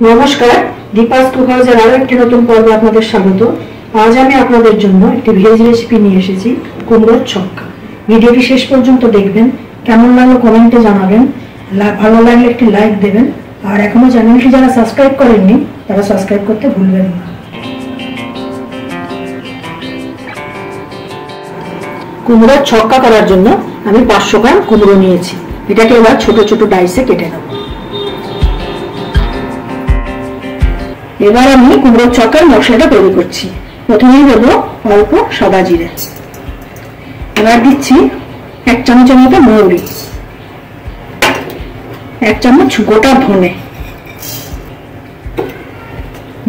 নমস্কার, দীপাস কুক হাউসের আরো একটি নতুন পর্বে আপনাদের স্বাগত। আজ আমি আপনাদের জন্য একটি ভেজ রেসিপি নিয়ে এসেছি, কুমড়োর ছক্কা। ভিডিওটি শেষ পর্যন্ত দেখবেন। কেমন লাগলো কমেন্টে জানাবেন, ভালো লাগলে একটি লাইক দেবেন, আর এখনো চ্যানেলটি যারা সাবস্ক্রাইব করেননি তারা সাবস্ক্রাইব করতে ভুলবেন না। কুমড়োর ছক্কা করার জন্য আমি 500 গ্রাম কুমড়ো নিয়েছি। এটাকে এবার ছোট ছোট ডাইসে কেটে নেব। এবার আমি কুমড়োর ছক্কার মশলাটা তৈরি করছি। প্রথমেই দেবো অল্প সাদা জিরে, এবার দিচ্ছি 1 চামচের মতো মৌরি, 1 চামচ গোটা ধনে,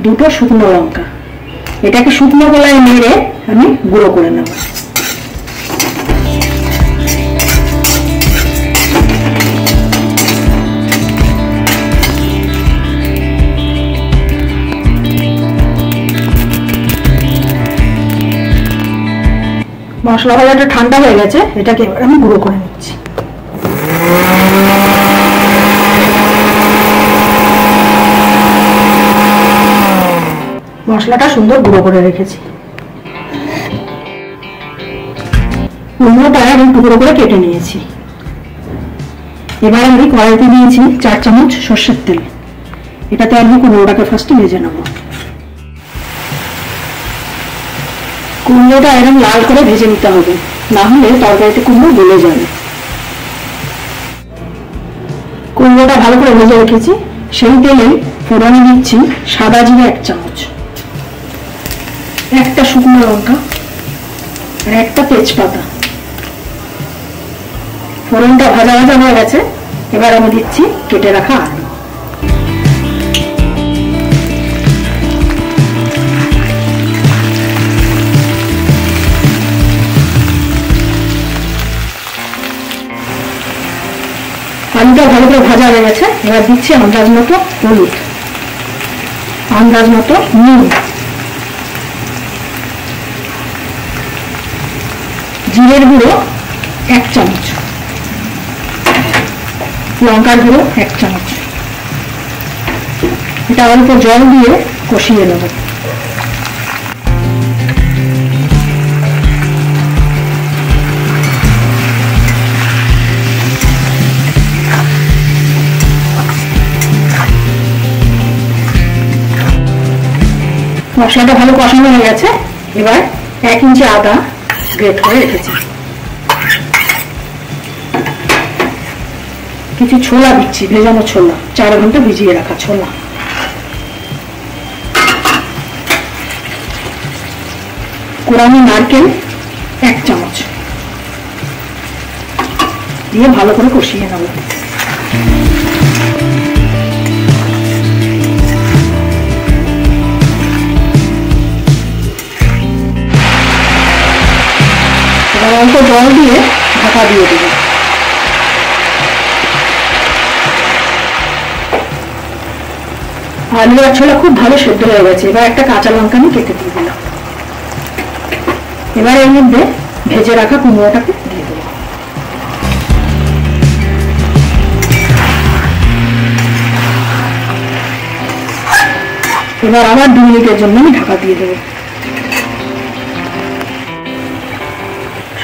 2টো শুকনো লঙ্কা। এটাকে শুকনো গলায় নেড়ে আমি গুঁড়ো করে নেব। মশলা ভাজাটা ঠান্ডা হয়ে গেছে, এটাকে এবার আমি গুঁড়ো করে নিচ্ছি। মশলাটা সুন্দর গুঁড়ো করে রেখেছি। কুমড়োটা আমি টুকরো করে কেটে নিয়েছি। এবার আমি কড়াইতে দিয়েছি 4 চামচ সরষের তেল। এটাতে আমি কুমড়োটাকে ফার্স্টে ভেজে নেব। কুমড়োটা এরকম লাল করে ভেজে নিতে হবে, না হলে তরকারিতে কুমড়ো গলে যাবে। কুমড়োটা ভালো করে ভেজে রেখেছি। সেই তেলে ফোড়নে দিচ্ছি সাদা জিরে 1 চামচ, 1টা শুকনো লঙ্কা আর 1টা তেজপাতা। ফোড়নটা ভাজা ভাজা হয়ে গেছে, এবার আমি দিচ্ছি কেটে রাখা আলু। আলুটা ভালো করে ভাজা হয়ে গেছে, এবার দিচ্ছি আন্দাজ মতো হলুদ, আন্দাজ মতো নুন, জিরের গুঁড়ো 1 চামচ, লঙ্কার গুঁড়ো 1 চামচ। এটা অল্প জল দিয়ে কষিয়ে নেব। মশলাটা ভালো কষানো হয়ে গেছে, এবার 1 ইঞ্চি আদা গ্রেট করে রেখেছি। কিছু ছোলা দিচ্ছি, ভেজানো ছোলা, 4 ঘন্টা ভিজিয়ে রাখা ছোলা। কোরানো নারকেল 1 চামচ দিয়ে ভালো করে কষিয়ে নেব। অল্প জল দিয়ে ঢাকা দিয়ে দেব। আলু আর ছোলা খুব ভালো সেদ্ধ হয়ে গেছে। এবার একটা কাঁচা লঙ্কা আমি কেটে দিয়ে দিলাম। এবার এর মধ্যে ভেজে রাখা কুমড়োটাকে দিয়ে দেব। এবার আবার 2 মিনিটের জন্য আমি ঢাকা দিয়ে দেবো।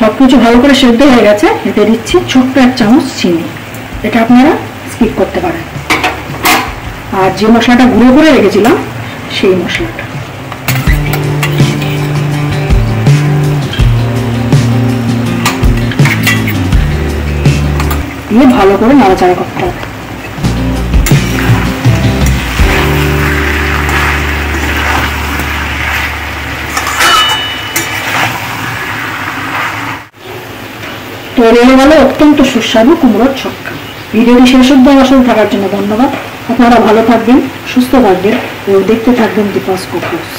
সবকিছু ভালো করে সেদ্ধ হয়ে গেছে, এতে দিচ্ছি ছোট্ট 1 চামচ চিনি। এটা আপনারা স্কিপ করতে পারেন। আর যে মশলাটা গুঁড়ো করে রেখেছিলাম সেই মশলাটা দিয়ে ভালো করে নাড়াচাড়া করতে হবে। তৈরি হয়ে গেল অত্যন্ত সুস্বাদু কুমড়োর ছক্কা। ভিডিওটি শেষ অবধি আমার সাথে থাকার জন্য ধন্যবাদ। আপনারা ভালো থাকবেন, সুস্থ থাকবেন ও দেখতে থাকবেন দীপাস কুক হাউস।